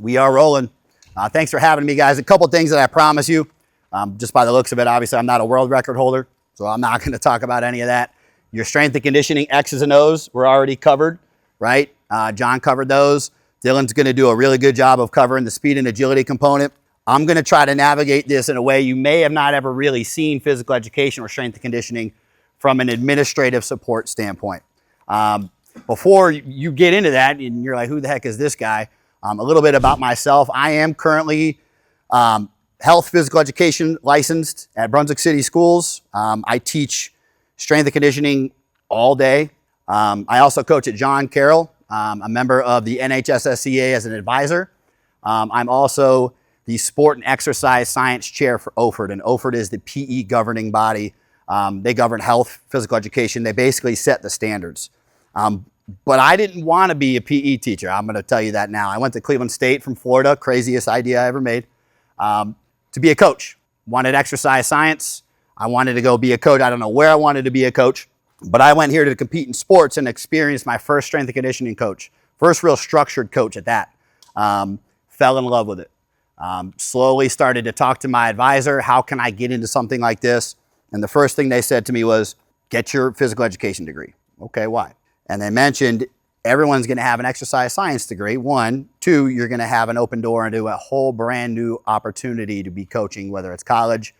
We are rolling. Thanks for having me, guys. A couple things that I promise you, just by the looks of it, obviously I'm not a world record holder, so I'm not going to talk about any of that. Your strength and conditioning X's and O's were already covered, right? John covered those. Dylan's going to do a really good job of covering the speed and agility component. I'm going to try to navigate this in a way you may have not ever really seen physical education or strength and conditioning from an administrative support standpoint. Before you get into that and you're like, who the heck is this guy? A little bit about myself. I am currently health physical education licensed at Brunswick City Schools. I teach strength and conditioning all day. I also coach at John Carroll. I'm a member of the NHSSCA as an advisor. I'm also the Sport and Exercise Science Chair for OFERD, and OFERD is the PE governing body. They govern health, physical education. They basically set the standards. But I didn't want to be a PE teacher. I'm going to tell you that now. I went to Cleveland State from Florida, craziest idea I ever made, to be a coach. Wanted exercise science. I wanted to go be a coach. I don't know where I wanted to be a coach, but I went here to compete in sports and experienced my first strength and conditioning coach. First real structured coach at that. Fell in love with it. Slowly started to talk to my advisor. How can I get into something like this? And the first thing they said to me was, get your physical education degree. Okay, why? And they mentioned everyone's going to have an exercise science degree. 1, 2, you're going to have an open door into a whole brand new opportunity to be coaching, whether it's college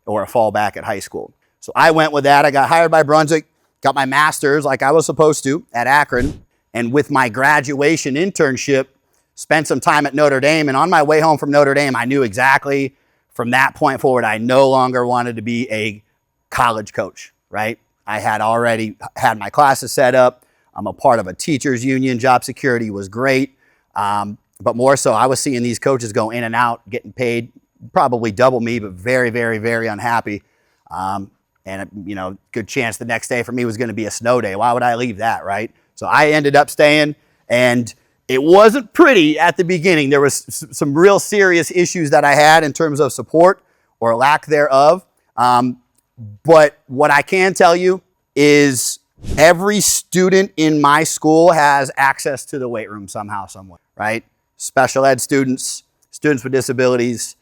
or a fallback at high school. So I went with that. I got hired by Brunswick, got my master's like I was supposed to at Akron. And with my graduation internship, spent some time at Notre Dame. And on my way home from Notre Dame, I knew exactly from that point forward, I no longer wanted to be a college coach, right? I had already had my classes set up. I'm a part of a teachers union. Job security was great. But more so, I was seeing these coaches go in and out, getting paid probably double me, but very, very, very unhappy. And, you know, good chance the next day for me was going to be a snow day. Why would I leave that, right? So I ended up staying, and it wasn't pretty at the beginning. There was some real serious issues that I had in terms of support or lack thereof. But what I can tell you is every student in my school has access to the weight room somehow, somewhere, right? Special ed students, students with disabilities,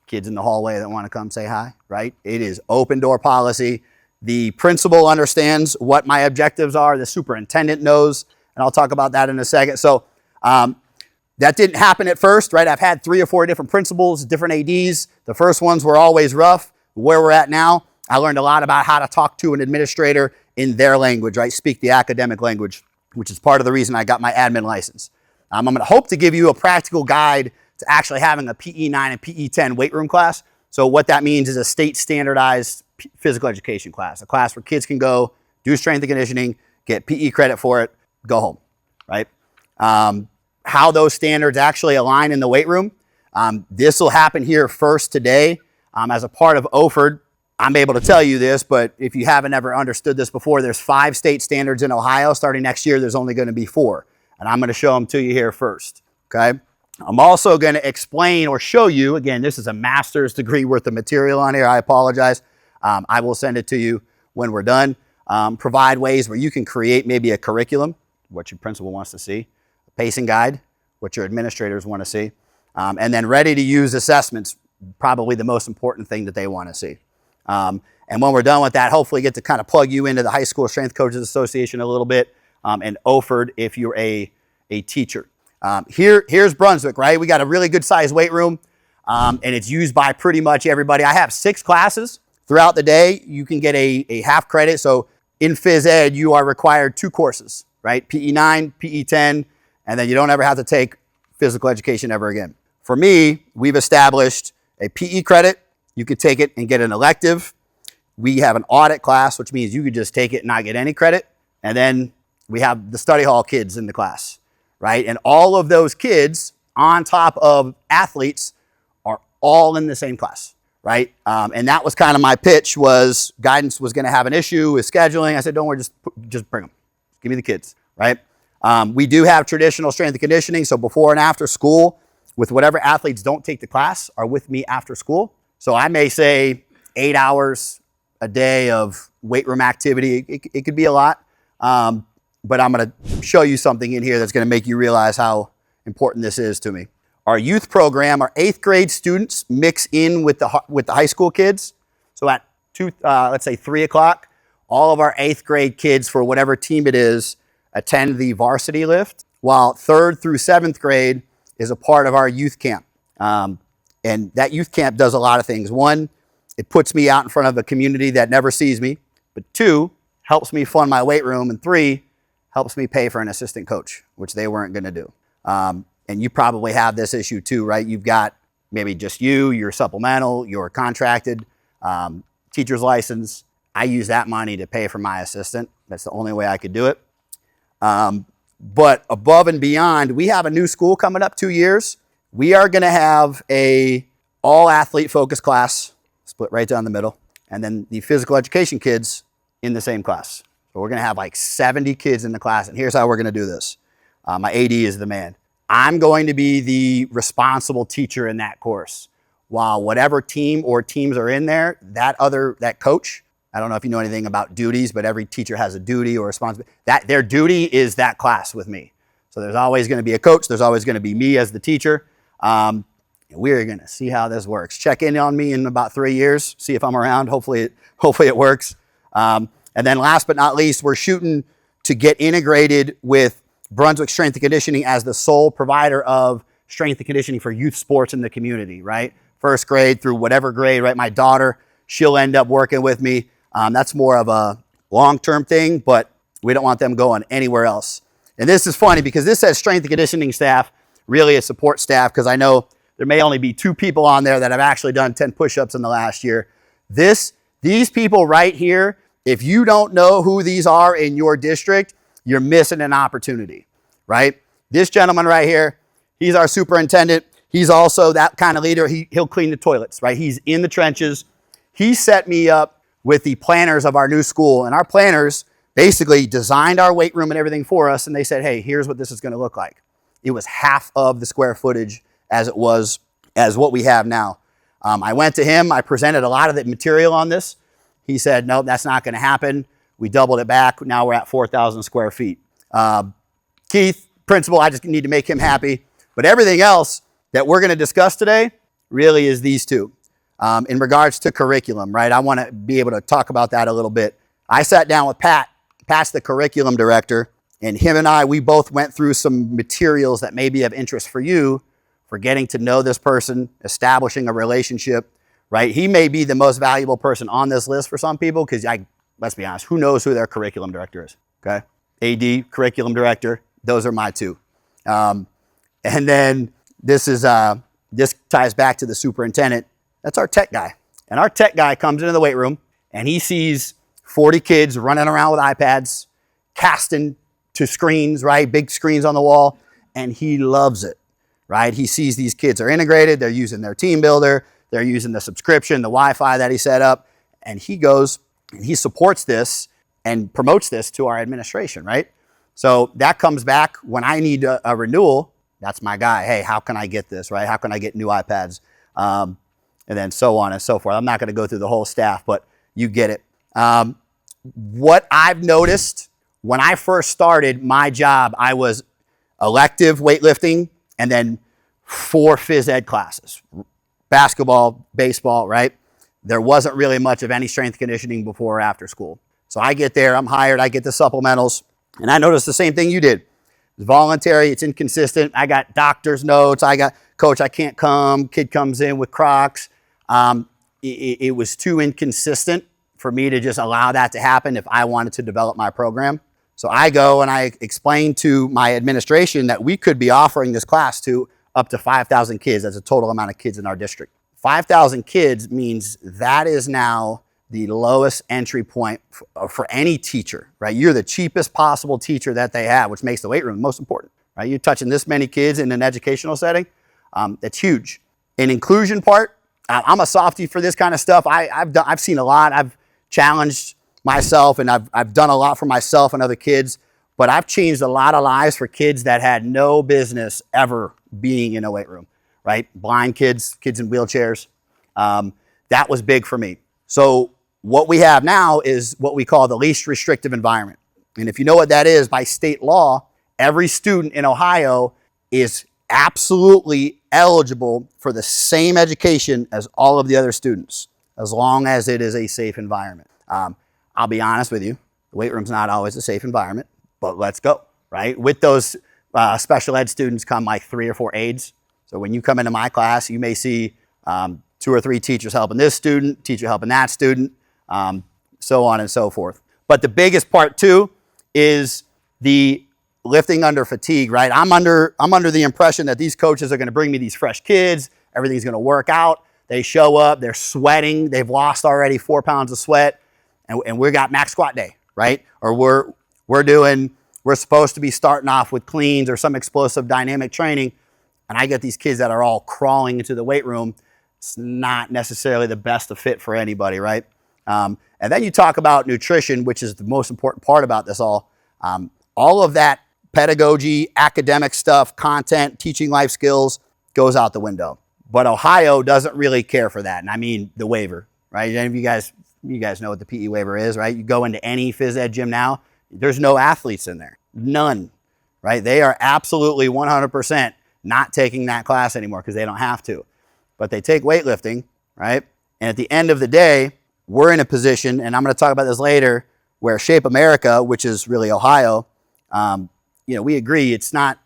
kids in the hallway that want to come say hi, right? It is open door policy. The principal understands what my objectives are. The superintendent knows, and I'll talk about that in a second. So that didn't happen at first, right? I've had 3 or 4 different principals, different ADs. The first ones were always rough. Where we're at now, I learned a lot about how to talk to an administrator in their language, right? Speak the academic language, which is part of the reason I got my admin license. I'm going to hope to give you a practical guide to actually having a PE 9 and PE 10 weight room class. So what that means is a state standardized physical education class, a class where kids can go do strength and conditioning, get PE credit for it, go home, right? How those standards actually align in the weight room. This will happen here first today. As a part of OFERD, I'm able to tell you this, but if you haven't ever understood this before, there's 5 state standards in Ohio. Starting next year, there's only going to be 4. And I'm going to show them to you here first, okay? I'm also going to explain or show you, again, this is a master's degree worth of material on here. I apologize. I will send it to you when we're done. Provide ways where you can create maybe a curriculum, what your principal wants to see, a pacing guide, what your administrators want to see, and then ready to use assessments, probably the most important thing that they want to see. And when we're done with that, hopefully get to kind of plug you into the High School Strength Coaches Association a little bit, and OFERD if you're a teacher. Here's Brunswick, right? We got a really good sized weight room, and it's used by pretty much everybody. I have 6 classes throughout the day. You can get a half credit. So in phys ed, you are required 2 courses, right? PE 9, PE 10, and then you don't ever have to take physical education ever again. For me, we've established a PE credit. You could take it and get an elective. We have an audit class, which means you could just take it and not get any credit. And then we have the study hall kids in the class, right? And all of those kids on top of athletes are all in the same class, right? And that was kind of my pitch, was guidance was going to have an issue with scheduling. I said, don't worry, just bring them. Give me the kids, right? We do have traditional strength and conditioning. So before and after school, with whatever athletes don't take the class are with me after school. So I may say 8 hours a day of weight room activity. It could be a lot, but I'm going to show you something in here that's going to make you realize how important this is to me. Our youth program, our 8th grade students mix in with the high school kids. So at let's say 3 o'clock, all of our 8th grade kids for whatever team it is attend the varsity lift, while 3rd through 7th grade is a part of our youth camp. And that youth camp does a lot of things. 1, it puts me out in front of a community that never sees me. But 2, helps me fund my weight room. And 3, helps me pay for an assistant coach, which they weren't going to do. And you probably have this issue too, right? You've got maybe just you're supplemental, you're contracted, teacher's license. I use that money to pay for my assistant. That's the only way I could do it. But above and beyond, we have a new school coming up 2 years. We are going to have a all athlete focused class, split right down the middle, and then the physical education kids in the same class. So we're going to have like 70 kids in the class, and here's how we're going to do this. My AD is the man. I'm going to be the responsible teacher in that course. While whatever team or teams are in there, that coach, I don't know if you know anything about duties, but every teacher has a duty or responsibility. Their duty is that class with me. So there's always going to be a coach. There's always going to be me as the teacher. We're going to see how this works. Check in on me in about 3 years, see if I'm around. Hopefully it works. And then last but not least, we're shooting to get integrated with Brunswick Strength and Conditioning as the sole provider of strength and conditioning for youth sports in the community, right? 1st grade through whatever grade, right? My daughter, she'll end up working with me. That's more of a long-term thing, but we don't want them going anywhere else. And this is funny because this says strength and conditioning staff, really a support staff, because I know there may only be 2 people on there that have actually done 10 push-ups in the last year. These people right here, if you don't know who these are in your district, you're missing an opportunity, right? This gentleman right here, he's our superintendent. He's also that kind of leader. He'll clean the toilets, right? He's in the trenches. He set me up with the planners of our new school, and our planners basically designed our weight room and everything for us, and they said, hey, here's what this is going to look like. It was half of the square footage as what we have now. I went to him. I presented a lot of the material on this. He said, no, that's not going to happen. We doubled it back. Now we're at 4,000 square feet. Keith, principal, I just need to make him happy. But everything else that we're going to discuss today really is these 2. In regards to curriculum, right? I want to be able to talk about that a little bit. I sat down with Pat. Pat's the curriculum director, and him and I, we both went through some materials that may be of interest for you for getting to know this person, establishing a relationship, right? He may be the most valuable person on this list for some people because, let's be honest, who knows who their curriculum director is, okay? AD, curriculum director, those are my 2. And then this ties back to the superintendent. That's our tech guy. And our tech guy comes into the weight room and he sees 40 kids running around with iPads, casting to screens, right? Big screens on the wall. And he loves it, right? He sees these kids are integrated. They're using their team builder. They're using the subscription, the Wi-Fi that he set up. And he goes and he supports this and promotes this to our administration, right? So that comes back when I need a renewal. That's my guy. Hey, how can I get this, right? How can I get new iPads? And then so on and so forth. I'm not going to go through the whole staff, but you get it. What I've noticed when I first started my job, I was elective weightlifting and then 4 phys ed classes, basketball, baseball, right? There wasn't really much of any strength conditioning before or after school. So I get there, I'm hired, I get the supplementals, and I noticed the same thing you did. It's voluntary, it's inconsistent. I got doctor's notes, I got, coach, I can't come, kid comes in with Crocs. It was too inconsistent for me to just allow that to happen if I wanted to develop my program. So I go and I explain to my administration that we could be offering this class to up to 5,000 kids. That's a total amount of kids in our district. 5,000 kids means that is now the lowest entry point for any teacher, right? You're the cheapest possible teacher that they have, which makes the weight room most important, right? You're touching this many kids in an educational setting. That's huge. An inclusion part, I'm a softie for this kind of stuff. I've seen a lot. I've challenged myself and I've done a lot for myself and other kids, but I've changed a lot of lives for kids that had no business ever being in a weight room, right? Blind kids, kids in wheelchairs. That was big for me. So what we have now is what we call the least restrictive environment. And if you know what that is, by state law, every student in Ohio is absolutely eligible for the same education as all of the other students, as long as it is a safe environment. I'll be honest with you, the weight room's not always a safe environment, but let's go, right? With those special ed students come like 3 or 4 aides. So when you come into my class, you may see 2 or 3 teachers helping this student, teacher helping that student, so on and so forth. But the biggest part too is the lifting under fatigue, right? I'm under the impression that these coaches are going to bring me these fresh kids. Everything's going to work out. They show up, they're sweating. They've lost already 4 pounds of sweat, and we got max squat day, right? Or we're supposed to be starting off with cleans or some explosive dynamic training, and I get these kids that are all crawling into the weight room. It's not necessarily the best of fit for anybody, right? And then you talk about nutrition, which is the most important part about this all. All of that pedagogy, academic stuff, content, teaching life skills goes out the window. But Ohio doesn't really care for that. And I mean the waiver, right? Any of you guys know what the PE waiver is, right? You go into any phys ed gym now, there's no athletes in there. None, right? They are absolutely 100% not taking that class anymore because they don't have to. But they take weightlifting, right? And at the end of the day, we're in a position, and I'm going to talk about this later, where Shape America, which is really Ohio, we agree it's not,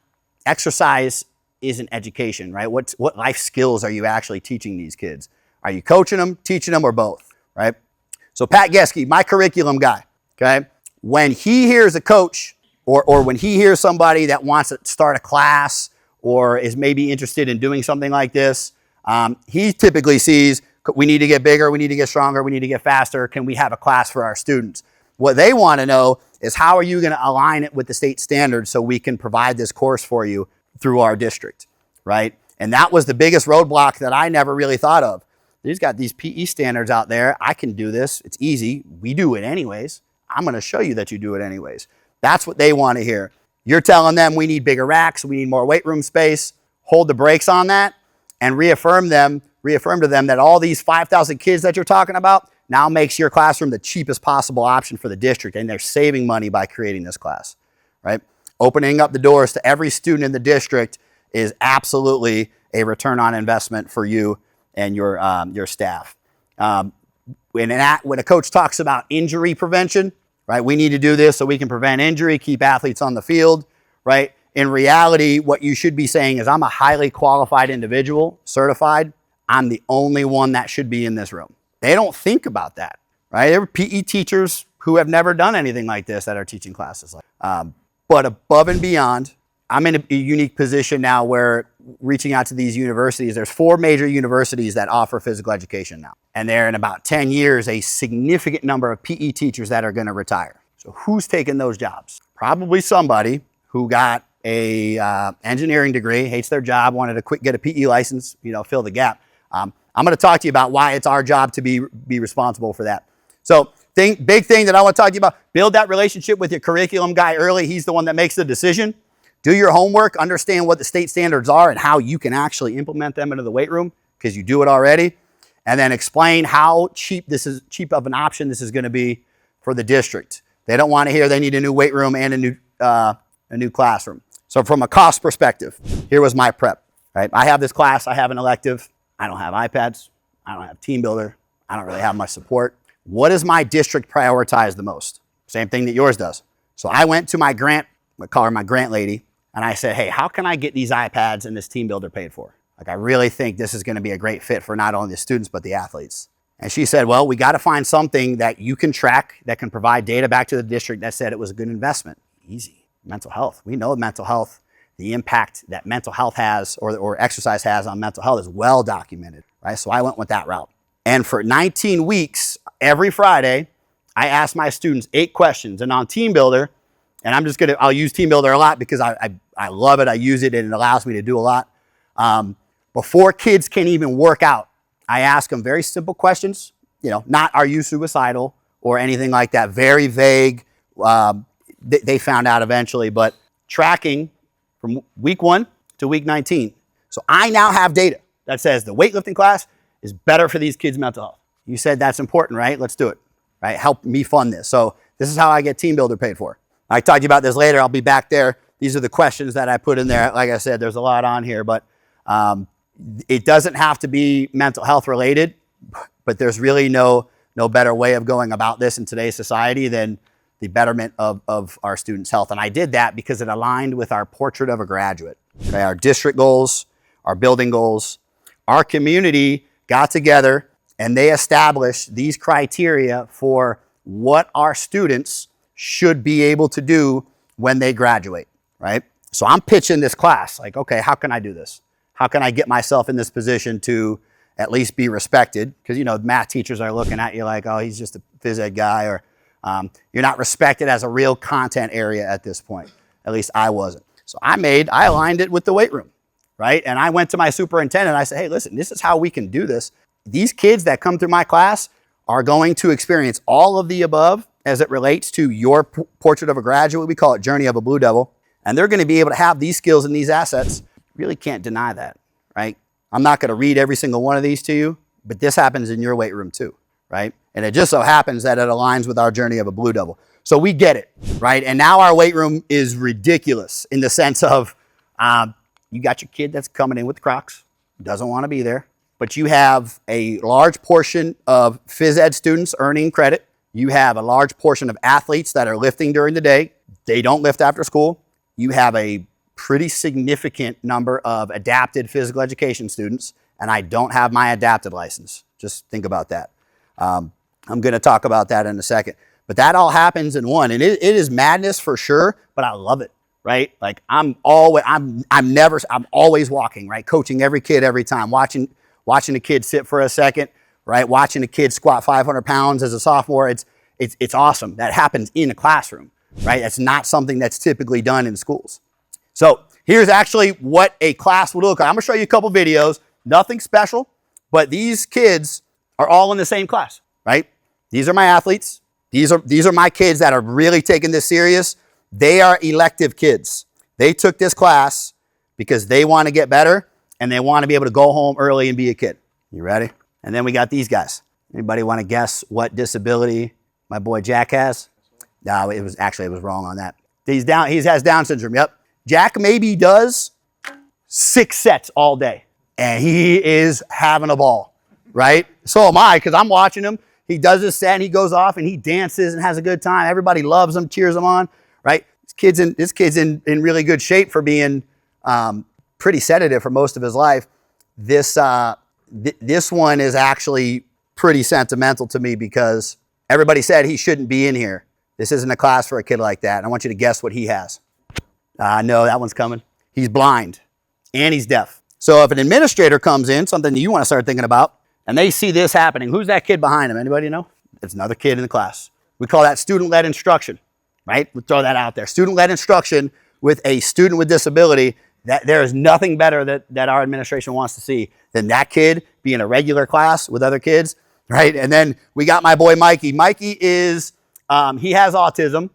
exercise isn't education, right? What life skills are you actually teaching these kids? Are you coaching them, teaching them, or both, right? So Pat Geske, my curriculum guy, okay? When he hears a coach or when he hears somebody that wants to start a class or is maybe interested in doing something like this, he typically sees, we need to get bigger, we need to get stronger, we need to get faster, can we have a class for our students? What they want to know is how are you going to align it with the state standards so we can provide this course for you through our district, right? And that was the biggest roadblock that I never really thought of. They've got these PE standards out there. I can do this. It's easy. We do it anyways. I'm going to show you that you do it anyways. That's what they want to hear. You're telling them we need bigger racks, we need more weight room space. Hold the brakes on that and reaffirm to them that all these 5,000 kids that you're talking about now makes your classroom the cheapest possible option for the district, and they're saving money by creating this class, right? Opening up the doors to every student in the district is absolutely a return on investment for you and your staff. When a coach talks about injury prevention, right? We need to do this so we can prevent injury, keep athletes on the field, right? In reality, what you should be saying is, I'm a highly qualified individual, certified. I'm the only one that should be in this room. They don't think about that, right? There are PE teachers who have never done anything like this that are teaching classes like but above and beyond, I'm in a unique position now where reaching out to these universities, there's 4 major universities that offer physical education now. And there in about 10 years, a significant number of PE teachers that are going to retire. So who's taking those jobs? Probably somebody who got a engineering degree, hates their job, wanted to get a PE license, fill the gap. I'm going to talk to you about why it's our job to be responsible for that. So big thing that I want to talk to you about, build that relationship with your curriculum guy early. He's the one that makes the decision. Do your homework, understand what the state standards are and how you can actually implement them into the weight room because you do it already. And then explain how cheap of an option this is going to be for the district. They don't want to hear they need a new weight room and a new classroom. So from a cost perspective, here was my prep, right? I have this class, I have an elective. I don't have iPads. I don't have Team Builder. I don't really have much support. What does my district prioritize the most? Same thing that yours does. So I went to my grant, I call her my grant lady, and I said, hey, how can I get these iPads and this Team Builder paid for? Like, I really think this is going to be a great fit for not only the students, but the athletes. And she said, well, we got to find something that you can track that can provide data back to the district that said it was a good investment. Easy. Mental health. We know mental health. The impact that mental health has or exercise has on mental health is well documented, right? So I went with that route. And for 19 weeks, every Friday, I asked my students 8 questions. And on Team Builder, and I'll use Team Builder a lot because I love it. I use it and it allows me to do a lot. Before kids can even work out, I ask them very simple questions, not are you suicidal or anything like that. Very vague. They found out eventually, but tracking from week 1 to week 19. So I now have data that says the weightlifting class is better for these kids' mental health. You said that's important, right? Let's do it, right? Help me fund this. So this is how I get Team Builder paid for. I talked to you about this later. I'll be back there. These are the questions that I put in there. Like I said, there's a lot on here, but it doesn't have to be mental health related, but there's really no better way of going about this in today's society than the betterment of our students' health. And I did that because it aligned with our portrait of a graduate. Okay, our district goals, our building goals. Our community got together and they established these criteria for what our students should be able to do when they graduate, right? So I'm pitching this class like, okay, how can I do this? How can I get myself in this position to at least be respected? Because, you know, math teachers are looking at you like, oh, he's just a phys ed guy, or you're not respected as a real content area at this point. At least I wasn't. So I aligned it with the weight room, right? And I went to my superintendent. I said, hey, listen, this is how we can do this. These kids that come through my class are going to experience all of the above as it relates to your portrait of a graduate. We call it Journey of a Blue Devil. And they're going to be able to have these skills and these assets. Really can't deny that, right? I'm not going to read every single one of these to you, but this happens in your weight room too, right? And it just so happens that it aligns with our Journey of a Blue Devil. So we get it, right? And now our weight room is ridiculous in the sense of you got your kid that's coming in with Crocs, doesn't want to be there, but you have a large portion of phys ed students earning credit. You have a large portion of athletes that are lifting during the day. They don't lift after school. You have a pretty significant number of adapted physical education students, and I don't have my adapted license. Just think about that. I'm going to talk about that in a second. But that all happens in one, and it is madness for sure, but I love it, right? Like I'm always walking, right? Coaching every kid every time, watching a kid sit for a second, right? Watching a kid squat 500 pounds as a sophomore. It's awesome. That happens in a classroom, right? That's not something that's typically done in schools. So here's actually what a class would look like. I'm gonna show you a couple videos, nothing special, but these kids are all in the same class, right? These are my athletes. These are my kids that are really taking this serious. They are elective kids. They took this class because they want to get better and they want to be able to go home early and be a kid. You ready? And then we got these guys. Anybody want to guess what disability my boy Jack has? No, it was wrong on that. He has Down syndrome, yep. Jack maybe does 6 sets all day, and he is having a ball, right? So am I, because I'm watching him. He does his set, and he goes off, and he dances and has a good time. Everybody loves him, cheers him on, right? This kid's in really good shape for being pretty sedative for most of his life. This one is actually pretty sentimental to me because everybody said he shouldn't be in here. This isn't a class for a kid like that. And I want you to guess what he has. No, that one's coming. He's blind and he's deaf. So if an administrator comes in, something that you want to start thinking about, and they see this happening, who's that kid behind him? Anybody know? It's another kid in the class. We call that student-led instruction, right? We'll throw that out there. Student-led instruction with a student with disability. That there is nothing better that our administration wants to see than that kid be in a regular class with other kids, right? And then we got my boy Mikey. Mikey is, he has autism,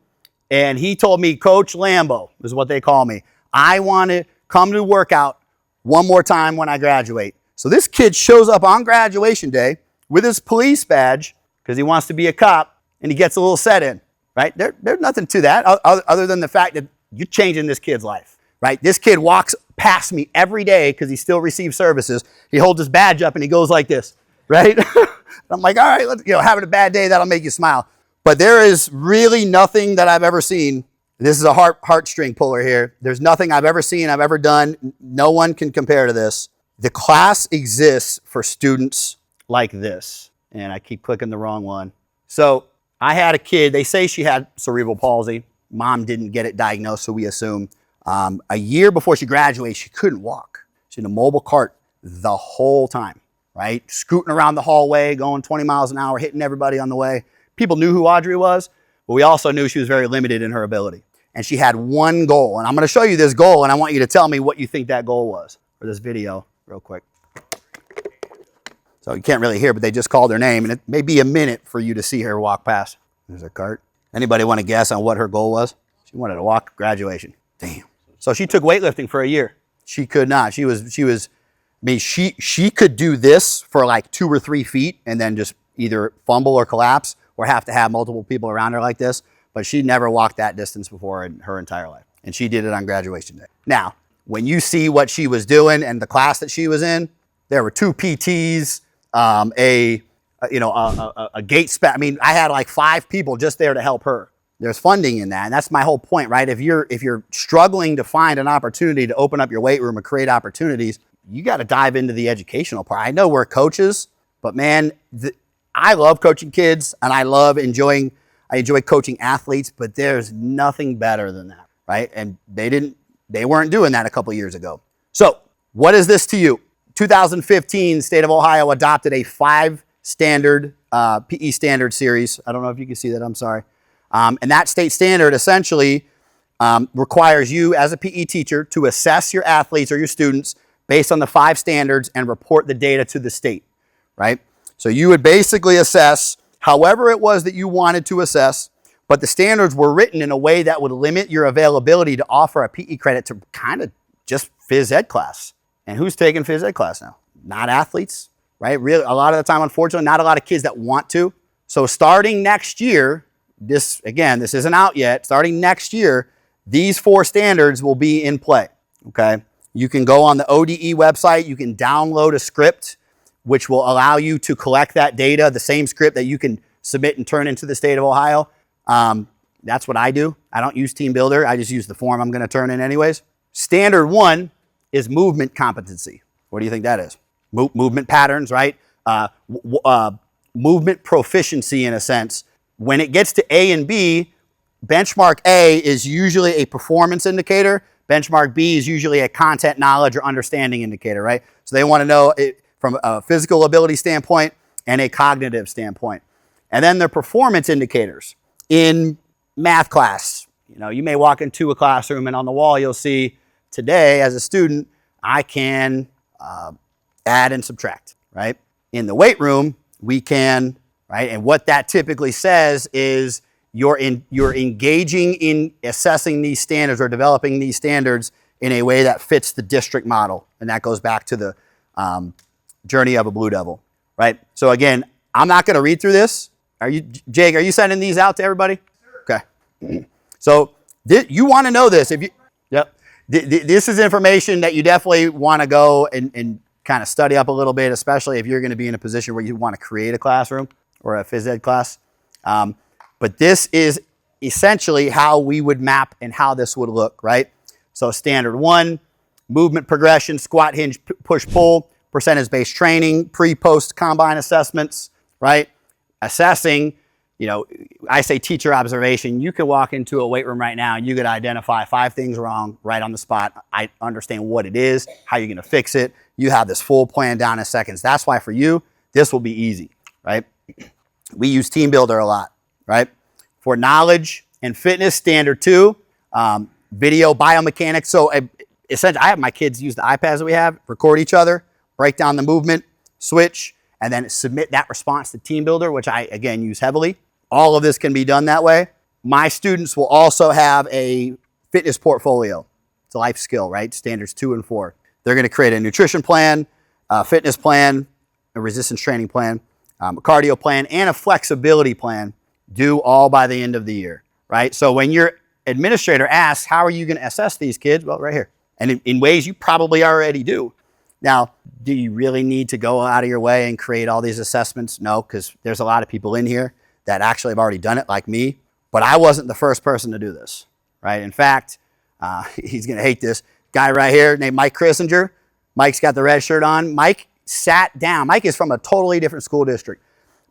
and he told me, Coach Lambo is what they call me. I want to come to workout one more time when I graduate. So this kid shows up on graduation day with his police badge because he wants to be a cop, and he gets a little set in, right? There's nothing to that other than the fact that you're changing this kid's life. Right? This kid walks past me every day because he still receives services. He holds his badge up and he goes like this, right? I'm like, all right, let's, having a bad day, that'll make you smile. But there is really nothing that I've ever seen. This is a heartstring puller here. There's nothing I've ever seen, I've ever done. No one can compare to this. The class exists for students like this. And I keep clicking the wrong one. So I had a kid, they say she had cerebral palsy. Mom didn't get it diagnosed, so we assume. A year before she graduated, she couldn't walk. She's in a mobile cart the whole time, right? Scooting around the hallway, going 20 miles an hour, hitting everybody on the way. People knew who Audrey was, but we also knew she was very limited in her ability. And she had one goal, and I'm going to show you this goal, and I want you to tell me what you think that goal was for this video real quick. So you can't really hear, but they just called her name, and it may be a minute for you to see her walk past. There's her cart. Anybody want to guess on what her goal was? She wanted to walk graduation. Damn. So she took weightlifting for a year. She could not. She could do this for like 2 or 3 feet and then just either fumble or collapse or have to have multiple people around her like this. But she never walked that distance before in her entire life. and she did it on graduation day. Now, when you see what she was doing and the class that she was in, there were 2 PTs, a gate spec. I mean, I had like 5 people just there to help her. There's funding in that, and that's my whole point, right? If you're struggling to find an opportunity to open up your weight room or create opportunities, you got to dive into the educational part. I know we're coaches, but man, I love coaching kids, and I enjoy coaching athletes, but there's nothing better than that, right? And they weren't doing that a couple years ago. So what is this to you? 2015, state of Ohio adopted a 5-standard PE standard series. I don't know if you can see that, I'm sorry. And that state standard essentially requires you as a PE teacher to assess your athletes or your students based on the 5 standards and report the data to the state, right? So you would basically assess however it was that you wanted to assess, but the standards were written in a way that would limit your availability to offer a PE credit to kind of just phys ed class. And who's taking phys ed class now? Not athletes, right? Really, a lot of the time, unfortunately, not a lot of kids that want to. So starting next year, this isn't out yet. Starting next year, these 4 standards will be in play, okay? You can go on the ODE website. You can download a script which will allow you to collect that data, the same script that you can submit and turn into the state of Ohio. That's what I do. I don't use Team Builder. I just use the form I'm going to turn in anyways. Standard 1 is movement competency. What do you think that is? Movement patterns, right? Movement proficiency in a sense. When it gets to A and B, benchmark A is usually a performance indicator. Benchmark B is usually a content knowledge or understanding indicator, right? So they want to know it from a physical ability standpoint and a cognitive standpoint. And then their performance indicators. In math class, you may walk into a classroom and on the wall you'll see, today as a student, I can add and subtract, right? In the weight room, we can, right? And what that typically says is you're engaging in assessing these standards or developing these standards in a way that fits the district model. And that goes back to the journey of a Blue Devil, right? So again, I'm not going to read through this. Jake, are you sending these out to everybody? Sure. Okay. So you want to know this. Yep. This is information that you definitely want to go and kind of study up a little bit, especially if you're going to be in a position where you want to create a classroom or a phys ed class. But this is essentially how we would map and how this would look, right? So standard 1, movement progression, squat, hinge, push, pull, percentage-based training, pre-post combine assessments, right? Assessing, I say teacher observation. You could walk into a weight room right now and you could identify 5 things wrong right on the spot. I understand what it is, how you're going to fix it. You have this full plan down in seconds. That's why for you, this will be easy, right? We use Team Builder a lot, right? For knowledge and fitness, standard 2, video biomechanics. So essentially, I have my kids use the iPads that we have, record each other, break down the movement, switch, and then submit that response to Team Builder, which I, again, use heavily. All of this can be done that way. My students will also have a fitness portfolio. It's a life skill, right? Standards 2 and 4. They're going to create a nutrition plan, a fitness plan, a resistance training plan, a cardio plan, and a flexibility plan, due all by the end of the year, right? So when your administrator asks, how are you going to assess these kids? Well, right here. And in ways you probably already do. Now, do you really need to go out of your way and create all these assessments? No, because there's a lot of people in here that actually have already done it like me, but I wasn't the first person to do this, right? In fact, he's going to hate this guy right here named Mike Christinger. Mike's got the red shirt on. Mike sat down. Mike is from a totally different school district.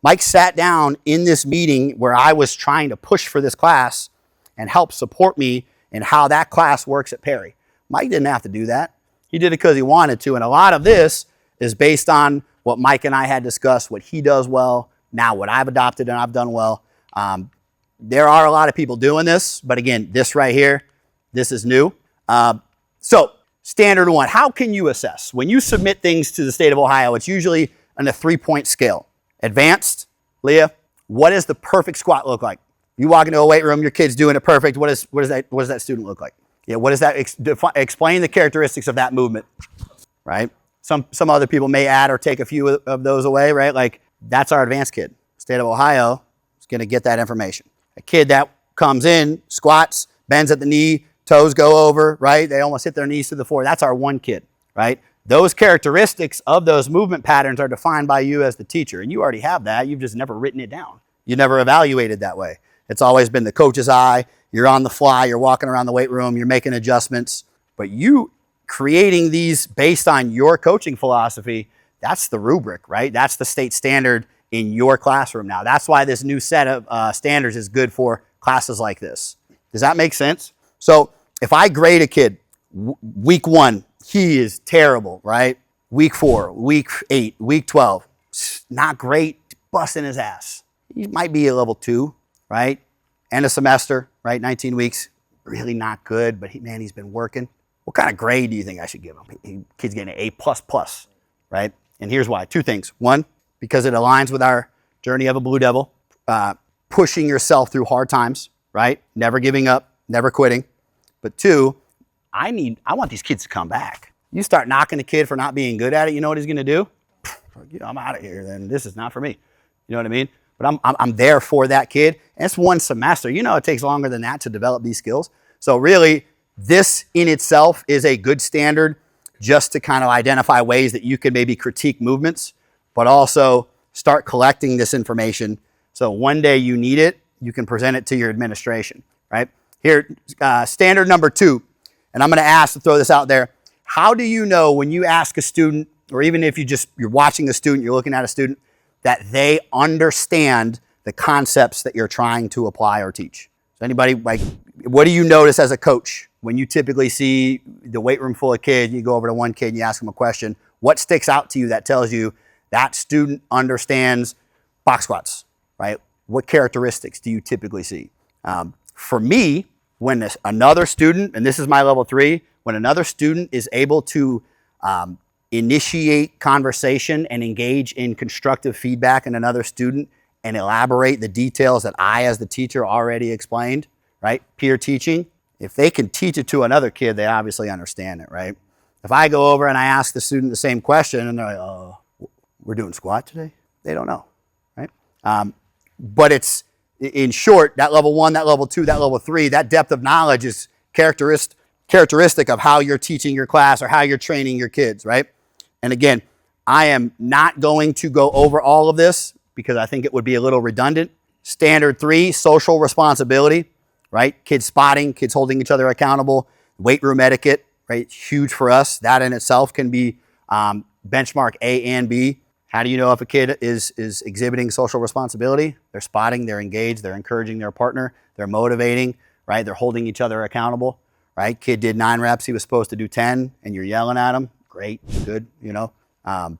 Mike sat down in this meeting where I was trying to push for this class and help support me in how that class works at Perry. Mike didn't have to do that. He did it because he wanted to. And a lot of this is based on what Mike and I had discussed, what he does well, now what I've adopted and I've done well. There are a lot of people doing this, but again, this right here, this is new. So standard 1, how can you assess? When you submit things to the state of Ohio, it's usually on a 3-point scale. Advanced, Leah, what does the perfect squat look like? You walk into a weight room, your kid's doing it perfect. What does that student look like? Yeah, what does that explain the characteristics of that movement, right? Some other people may add or take a few of those away, right? Like that's our advanced kid. State of Ohio is going to get that information. A kid that comes in, squats, bends at the knee, toes go over, right? They almost hit their knees to the floor. That's our one kid, right? Those characteristics of those movement patterns are defined by you as the teacher, and you already have that. You've just never written it down. You never evaluated that way. It's always been the coach's eye. You're on the fly. You're walking around the weight room. You're making adjustments. But you creating these based on your coaching philosophy, that's the rubric, right? That's the state standard in your classroom now. That's why this new set of standards is good for classes like this. Does that make sense? So if I grade a kid, week 1, he is terrible, right? Week 4, week 8, week 12, not great, busting his ass. He might be a level 2, right? End of semester, right? 19 weeks, really not good, but he's been working. What kind of grade do you think I should give him? Kid's getting an A++, right? And here's why. 2 things. 1, because it aligns with our journey of a Blue Devil, pushing yourself through hard times, right? Never giving up, never quitting. But 2, I want these kids to come back. You start knocking a kid for not being good at it, you know what he's going to do? I'm out of here then. This is not for me. You know what I mean? But I'm there for that kid. And it's 1 semester. You know it takes longer than that to develop these skills. So really, this in itself is a good standard just to kind of identify ways that you can maybe critique movements, but also start collecting this information. So one day you need it, you can present it to your administration, right? Here, standard number 2, and I'm going to ask to throw this out there. How do you know when you ask a student, or even if you're watching a student, you're looking at a student, that they understand the concepts that you're trying to apply or teach? So anybody, what do you notice as a coach when you typically see the weight room full of kids, you go over to one kid and you ask them a question? What sticks out to you that tells you that student understands box squats, right? What characteristics do you typically see? For me, when another student, and this is my level 3, when another student is able to initiate conversation and engage in constructive feedback in another student and elaborate the details that I, as the teacher, already explained, right? Peer teaching. If they can teach it to another kid, they obviously understand it, right? If I go over and I ask the student the same question and they're like, oh, we're doing squat today? They don't know, right? But it's, in short, that level 1, that level 2, that level 3, that depth of knowledge is characteristic of how you're teaching your class or how you're training your kids, right? And again, I am not going to go over all of this because I think it would be a little redundant. Standard 3, social responsibility, right? Kids spotting, kids holding each other accountable, weight room etiquette, right? Huge for us. That in itself can be benchmark A and B. How do you know if a kid is exhibiting social responsibility? They're spotting, they're engaged, they're encouraging their partner, they're motivating, right? They're holding each other accountable, right? Kid did 9 reps, he was supposed to do 10, and you're yelling at him. Great, good, you know. And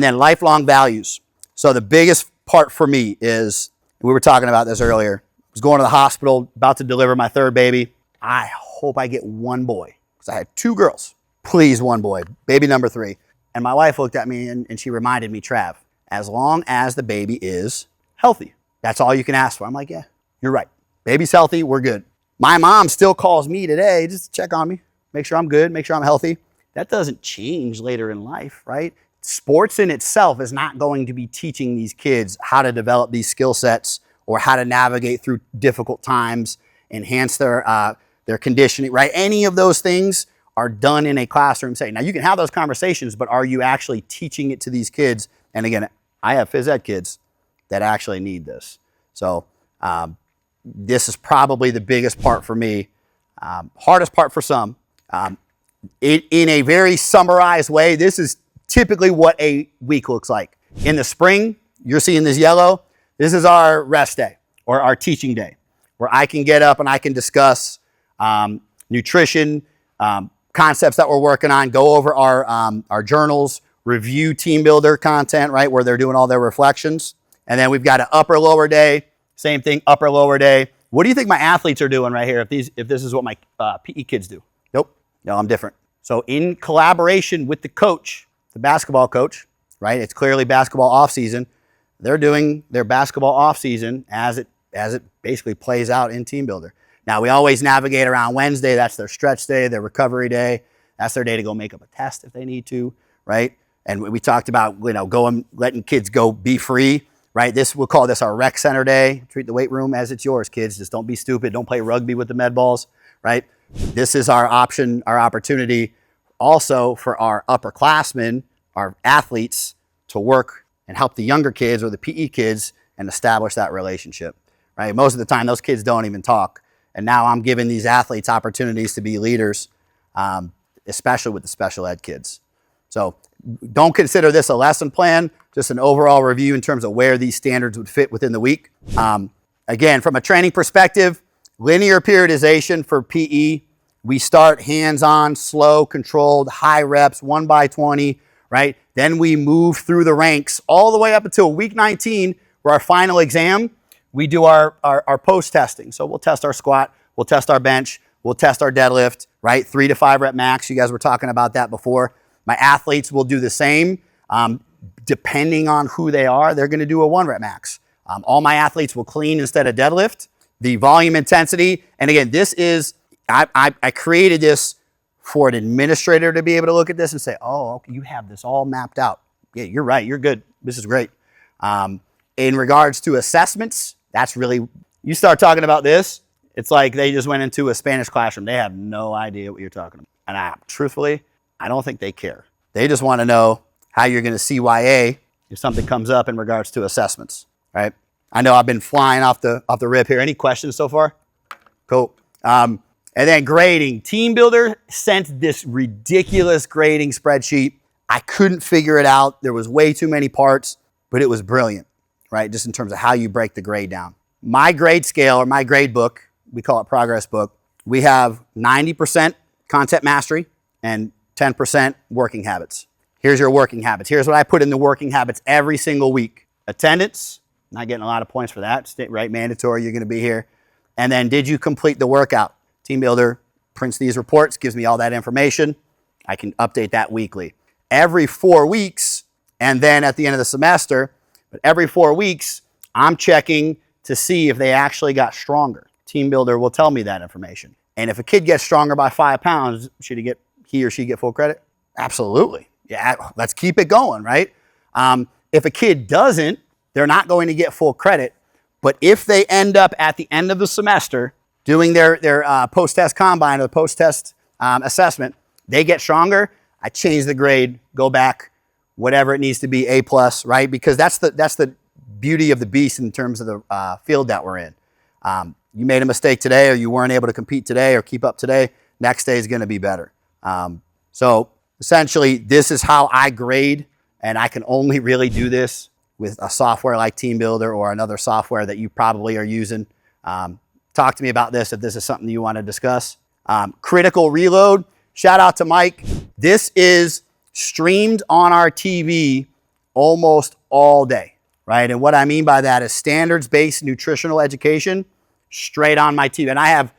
then lifelong values. So the biggest part for me is, we were talking about this earlier, I was going to the hospital, about to deliver my 3rd baby. I hope I get 1 boy, because I had 2 girls. Please, 1 boy, baby number 3. And my wife looked at me and she reminded me, Trav, as long as the baby is healthy, that's all you can ask for. I'm like, yeah, you're right. Baby's healthy, we're good. My mom still calls me today just to check on me, make sure I'm good, make sure I'm healthy. That doesn't change later in life, right? Sports in itself is not going to be teaching these kids how to develop these skill sets or how to navigate through difficult times, enhance their conditioning, right? Any of those things are done in a classroom setting. Now, you can have those conversations, but are you actually teaching it to these kids? And again, I have phys ed kids that actually need this. So this is probably the biggest part for me, hardest part for some. In a very summarized way, this is typically what a week looks like. In the spring, you're seeing this yellow. This is our rest day or our teaching day, where I can get up and I can discuss nutrition, concepts that we're working on, go over our journals, review team builder content, right, where they're doing all their reflections. And then we've got an upper lower day, same thing, upper lower day. What do you think my athletes are doing right here if this is what my PE kids do? Nope, no, I'm different. So in collaboration with the coach, the basketball coach, right, it's clearly basketball off season. They're doing their basketball off season as it basically plays out in team builder. Now, we always navigate around Wednesday. That's their stretch day, their recovery day. That's their day to go make up a test if they need to, right? And we talked about, letting kids go be free, right? We'll call this our rec center day. Treat the weight room as it's yours, kids. Just don't be stupid. Don't play rugby with the med balls, right? This is our option, our opportunity also for our upperclassmen, our athletes, to work and help the younger kids or the PE kids and establish that relationship, right? Most of the time, those kids don't even talk. And now I'm giving these athletes opportunities to be leaders, especially with the special ed kids. So don't consider this a lesson plan, just an overall review in terms of where these standards would fit within the week. Again, from a training perspective, linear periodization for PE, we start hands-on, slow, controlled, high reps, 1x20, right? Then we move through the ranks all the way up until week 19, where our final exam, we do our post-testing. So we'll test our squat, we'll test our bench, we'll test our deadlift, right? 3 to 5 rep max. You guys were talking about that before. My athletes will do the same. Depending on who they are, they're gonna do a 1 rep max. All my athletes will clean instead of deadlift. The volume intensity, and again, this is, I created this for an administrator to be able to look at this and say, oh, okay, you have this all mapped out. Yeah, you're right, you're good. This is great. In regards to assessments, that's really, you start talking about this, it's like they just went into a Spanish classroom. They have no idea what you're talking about. And truthfully, I don't think they care. They just want to know how you're going to CYA if something comes up in regards to assessments, right? I know I've been flying off the rip here. Any questions so far? Cool. And then grading. Team Builder sent this ridiculous grading spreadsheet. I couldn't figure it out. There was way too many parts, but it was brilliant, right? Just in terms of how you break the grade down. My grade scale, or my grade book, we call it progress book, we have 90% concept mastery and 10% working habits. Here's your working habits. Here's what I put in the working habits every single week. Attendance, not getting a lot of points for that, right? Mandatory, you're gonna be here. And then did you complete the workout? Team Builder prints these reports, gives me all that information. I can update that weekly. Every 4 weeks, and then at the end of the semester, but every 4 weeks, I'm checking to see if they actually got stronger. Team Builder will tell me that information. And if a kid gets stronger by 5 pounds, should he or she get full credit? Absolutely. Yeah, let's keep it going, right? If a kid doesn't, they're not going to get full credit. But if they end up at the end of the semester doing their post-test combine or post-test assessment, they get stronger, I change the grade, go back, whatever it needs to be, A+, right? Because that's the beauty of the beast in terms of the field that we're in. You made a mistake today, or you weren't able to compete today or keep up today, next day is gonna be better. So essentially, this is how I grade, and I can only really do this with a software like Team Builder or another software that you probably are using. Talk to me about this if this is something you want to discuss. Critical reload, shout out to Mike. This is streamed on our TV almost all day, right? And what I mean by that is standards-based nutritional education straight on my TV. And I have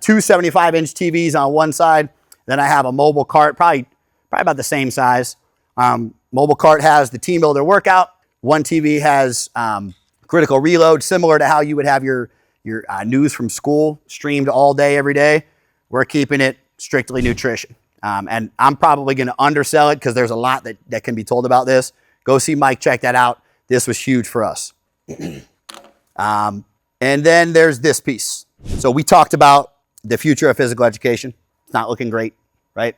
2 75-inch TVs on one side, then I have a mobile cart, probably about the same size. Mobile cart has the Team Builder workout. One TV has critical reload, similar to how you would have your news from school streamed all day, every day. We're keeping it strictly nutrition. And I'm probably going to undersell it because there's a lot that can be told about this. Go see Mike, check that out. This was huge for us. And then there's this piece. So we talked about the future of physical education. It's not looking great, right?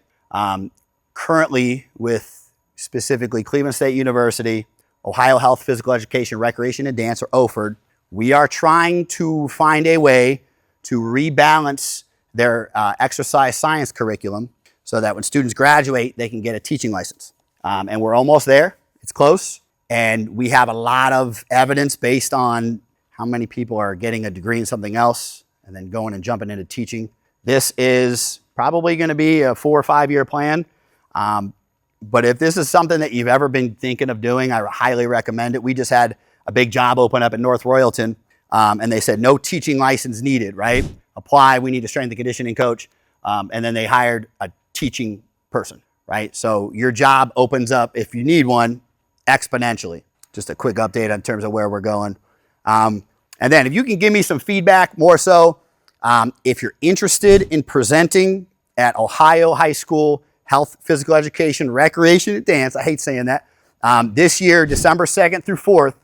Currently with specifically Cleveland State University, Ohio Health Physical Education, Recreation and Dance, or OFERD, we are trying to find a way to rebalance their exercise science curriculum so that when students graduate, they can get a teaching license. And we're almost there. It's close. And we have a lot of evidence based on how many people are getting a degree in something else and then going and jumping into teaching. This is probably going to be a 4 or 5 year plan. But if this is something that you've ever been thinking of doing, I highly recommend it. We just had a big job open up at North Royalton, and they said no teaching license needed, right? Apply, we need a strength and conditioning coach. And then they hired a teaching person, right? So your job opens up, if you need one, exponentially. Just a quick update in terms of where we're going. And then if you can give me some feedback, more so, if you're interested in presenting at Ohio High School Health, Physical Education, Recreation, and Dance, I hate saying that, this year, December 2nd through 4th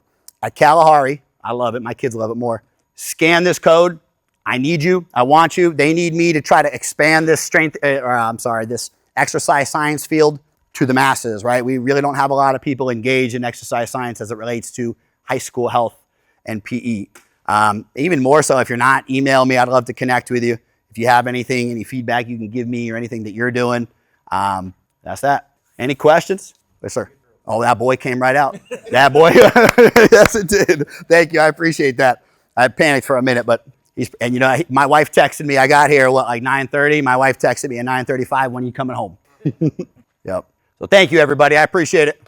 at Kalahari, I love it, my kids love it more. Scan this code, I need you. I want you. They need me to try to expand this this exercise science field to the masses, right? We really don't have a lot of people engaged in exercise science as it relates to high school health and PE. Even more so if you're not, email me. I'd love to connect with you. If you have anything, any feedback you can give me or anything that you're doing, that's that. Any questions? Yes, sir. Oh, that boy came right out. That boy. Yes, it did. Thank you. I appreciate that. I panicked for a minute, but and you know, my wife texted me. I got here, like 9:30? My wife texted me at 9:35, when are you coming home? Yep. So thank you, everybody. I appreciate it.